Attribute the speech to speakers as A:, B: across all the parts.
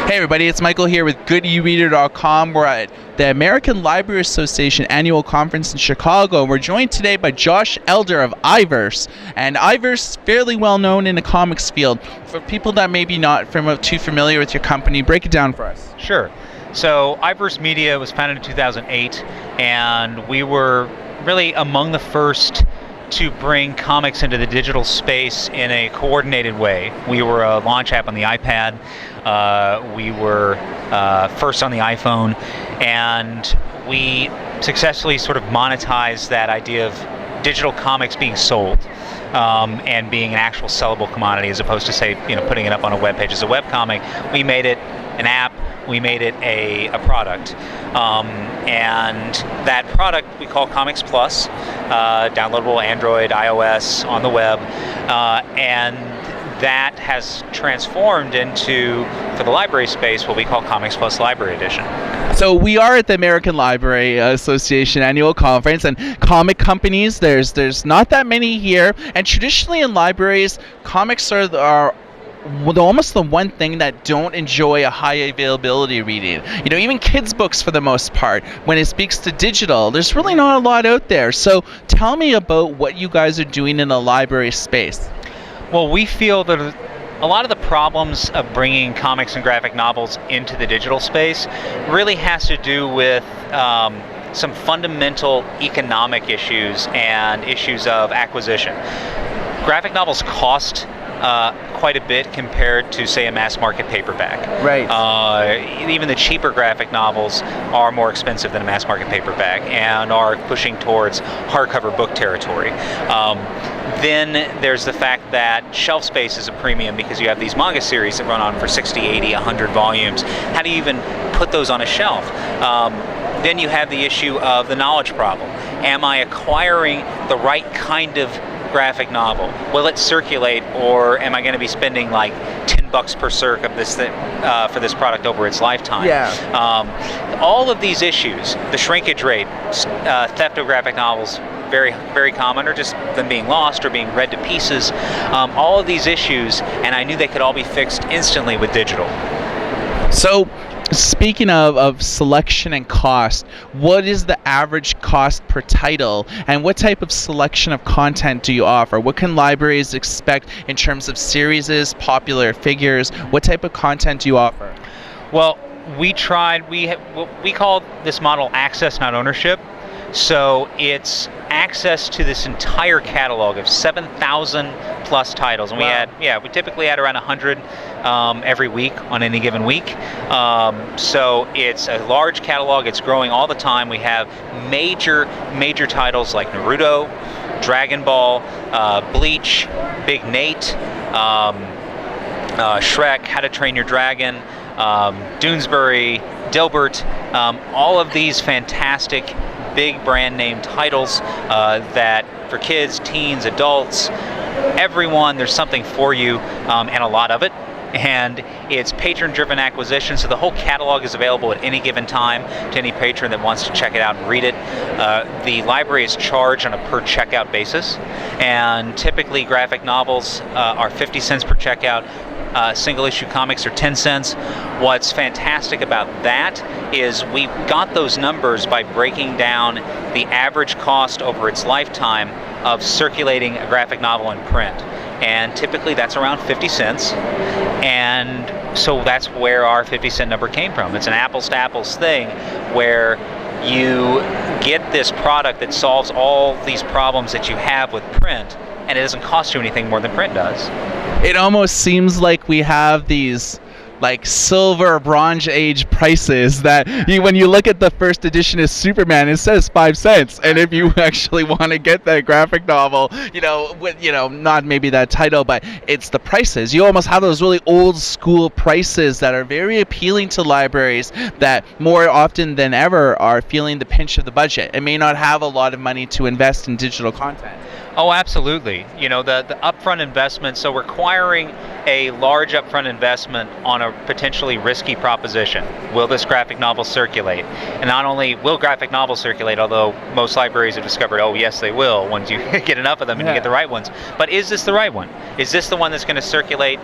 A: Hey everybody, it's Michael here with GoodEreader.com. We're at the American Library Association annual conference in Chicago. We're joined today by Josh Elder of iVerse. And iVerse is fairly well known in the comics field. For people that may be not too familiar with your company, break it down for us.
B: Sure. So iVerse Media was founded in 2008, and we were really among the first to bring comics into the digital space in a coordinated way. We were a launch app on the iPad. We were first on the iPhone, and we successfully sort of monetized that idea of digital comics being sold and being an actual sellable commodity, as opposed to, say, putting it up on a web page as a web comic. We made it an app. We made it a product, and that product we call Comics Plus, downloadable Android, iOS, on the web, and that has transformed into, for the library space, what we call Comics Plus Library Edition.
A: So we are at the American Library Association annual conference, and comic companies, there's not that many here, and traditionally in libraries, comics are almost the one thing that don't enjoy a high availability reading. Even kids' books for the most part, when it speaks to digital, there's really not a lot out there. So tell me about what you guys are doing in the library space.
B: Well, we feel that a lot of the problems of bringing comics and graphic novels into the digital space really has to do with some fundamental economic issues and issues of acquisition. Graphic novels cost quite a bit compared to, say, a mass market paperback.
A: Right.
B: Even the cheaper graphic novels are more expensive than a mass market paperback and are pushing towards hardcover book territory. Then there's the fact that shelf space is a premium because you have these manga series that run on for 60, 80, 100 volumes. How do you even put those on a shelf? Then you have the issue of the knowledge problem. Am I acquiring the right kind of graphic novel? Will it circulate, or am I going to be spending like $10 per circ of this for this product over its lifetime?
A: Yeah.
B: All of these issues, the shrinkage rate, theft of graphic novels, very, very common, or just them being lost or being read to pieces. All of these issues, and I knew they could all be fixed instantly with digital.
A: So, speaking of selection and cost, what is the average cost per title, and what type of selection of content do you offer? What can libraries expect in terms of series, popular figures? What type of content do you offer?
B: Well, we call this model access, not ownership. So it's access to this entire catalog of 7,000 plus titles, and
A: Wow.
B: we typically add around 100 every week on any given week. So it's a large catalog. It's growing all the time. We have major titles like Naruto, Dragon Ball, Bleach, Big Nate, Shrek, How to Train Your Dragon, Doonesbury, Dilbert, all of these fantastic big brand name titles that for kids, teens, adults, everyone, there's something for you, and a lot of it. And it's patron-driven acquisition, so the whole catalog is available at any given time to any patron that wants to check it out and read it. The library is charged on a per checkout basis, and typically graphic novels are 50 cents per checkout. Single-issue comics are 10 cents. What's fantastic about that is we got those numbers by breaking down the average cost over its lifetime of circulating a graphic novel in print. And typically that's around 50 cents. And so that's where our 50-cent number came from. It's an apples-to-apples thing where you get this product that solves all these problems that you have with print, and it doesn't cost you anything more than print does.
A: It almost seems like we have these like silver or bronze age prices that when you look at the first edition of Superman, it says 5 cents, and if you actually want to get that graphic novel, with not maybe that title, but it's the prices. You almost have those really old school prices that are very appealing to libraries that more often than ever are feeling the pinch of the budget and may not have a lot of money to invest in digital content.
B: Oh, absolutely. The upfront investment, so requiring a large upfront investment on a potentially risky proposition. Will this graphic novel circulate? And not only will graphic novels circulate, although most libraries have discovered, oh yes, they will, once you get enough of them and you get the right ones. But is this the right one? Is this the one that's going to circulate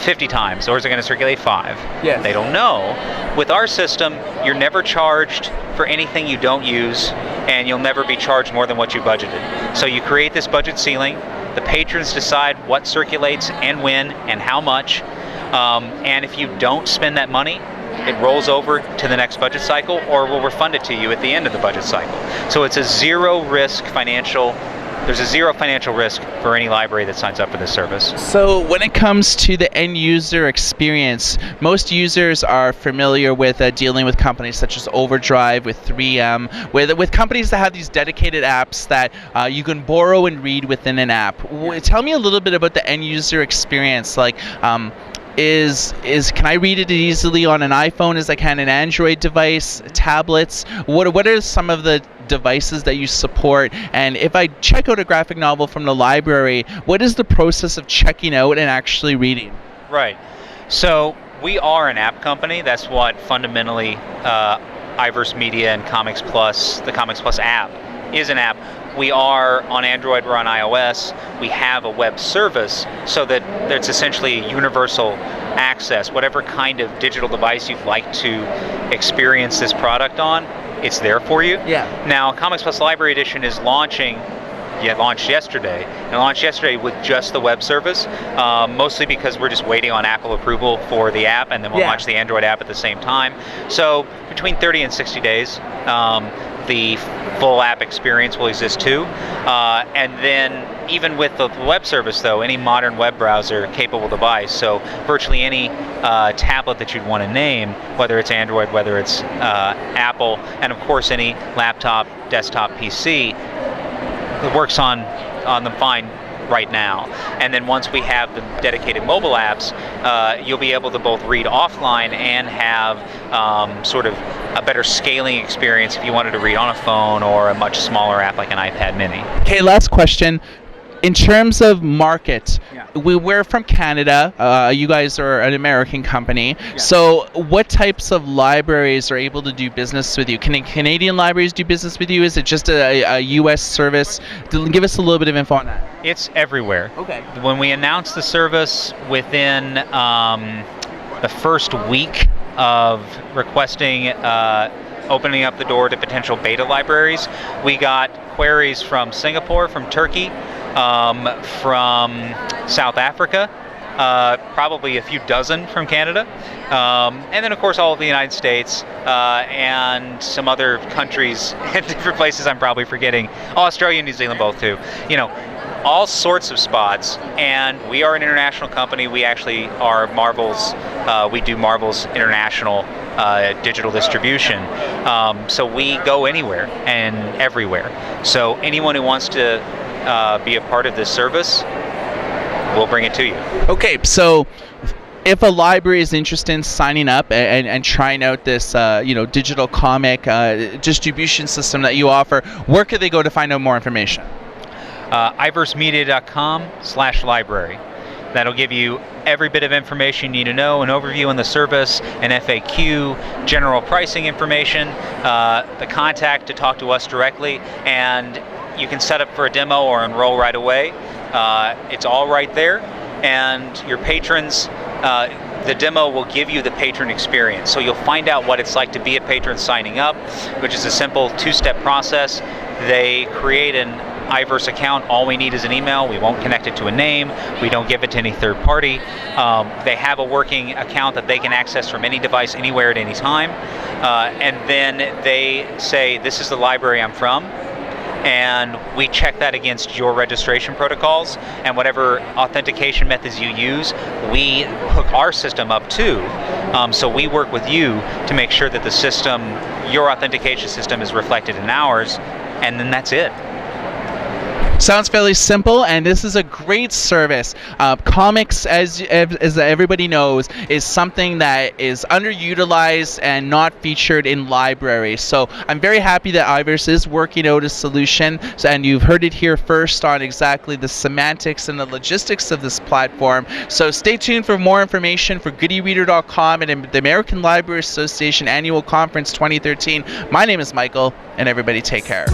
B: 50 times, or is it going to circulate 5?
A: Yes.
B: They don't know. With our system, you're never charged for anything you don't use, and you'll never be charged more than what you budgeted. So you create this budget ceiling, the patrons decide what circulates and when and how much, and if you don't spend that money, it rolls over to the next budget cycle, or we'll refund it to you at the end of the budget cycle. So it's a there's a zero financial risk for any library that signs up for this service.
A: So when it comes to the end user experience, most users are familiar with dealing with companies such as Overdrive, with 3M, with companies that have these dedicated apps that you can borrow and read within an app. Tell me a little bit about the end user experience. Like, can I read it easily on an iPhone as I can an Android device, tablets? What are some of the devices that you support? And if I check out a graphic novel from the library, what is the process of checking out and actually reading?
B: Right. So we are an app company. That's what fundamentally iVerse Media and Comics Plus, the Comics Plus app, is an app. We are on Android, we're on iOS. We have a web service so that it's essentially a universal access. Whatever kind of digital device you'd like to experience this product on, it's there for you.
A: Yeah.
B: Now, Comics Plus Library Edition is launched yesterday, and launched yesterday with just the web service, mostly because we're just waiting on Apple approval for the app, and then we'll launch the Android app at the same time. So between 30 and 60 days, the full app experience will exist too. And then even with the web service though, any modern web browser capable device, so virtually any tablet that you'd want to name, whether it's Android, whether it's Apple, and of course any laptop, desktop, PC, it works on them fine right now. And then once we have the dedicated mobile apps, you'll be able to both read offline and have sort of a better scaling experience if you wanted to read on a phone or a much smaller app like an iPad mini.
A: Okay, last question. In terms of market, we're from Canada. You guys are an American company.
B: Yeah.
A: So what types of libraries are able to do business with you? Can Canadian libraries do business with you? Is it just a U.S. service? Give us a little bit of info on that.
B: It's everywhere.
A: Okay.
B: When we announced the service, within the first week of requesting opening up the door to potential beta libraries, we got queries from Singapore, from Turkey, from South Africa, probably a few dozen from Canada, and then of course all of the United States, and some other countries in different places I'm probably forgetting. Australia and New Zealand both too. All sorts of spots, and we are an international company. We actually are Marvel's, we do Marvel's international digital distribution. So we go anywhere and everywhere. So anyone who wants to be a part of this service, we'll bring it to you.
A: Okay, so if a library is interested in signing up and trying out this digital comic distribution system that you offer, where could they go to find out more information?
B: iversemedia.com/library. That'll give you every bit of information you need to know, an overview on the service, an FAQ, general pricing information, the contact to talk to us directly, and you can set up for a demo or enroll right away. It's all right there, and your patrons, the demo will give you the patron experience. So you'll find out what it's like to be a patron signing up, which is a simple two-step process. They create an iVerse account. All we need is an email. We won't connect it to a name. We don't give it to any third party. They have a working account that they can access from any device, anywhere, at any time. And then they say, this is the library I'm from. And we check that against your registration protocols, and whatever authentication methods you use, we hook our system up too. So we work with you to make sure that the system, your authentication system, is reflected in ours, and then that's it.
A: Sounds fairly simple, and this is a great service. Comics, as everybody knows, is something that is underutilized and not featured in libraries. So I'm very happy that iVerse is working out a solution, and you've heard it here first on exactly the semantics and the logistics of this platform. So stay tuned for more information for goodyreader.com and the American Library Association Annual Conference 2013. My name is Michael, and everybody take care.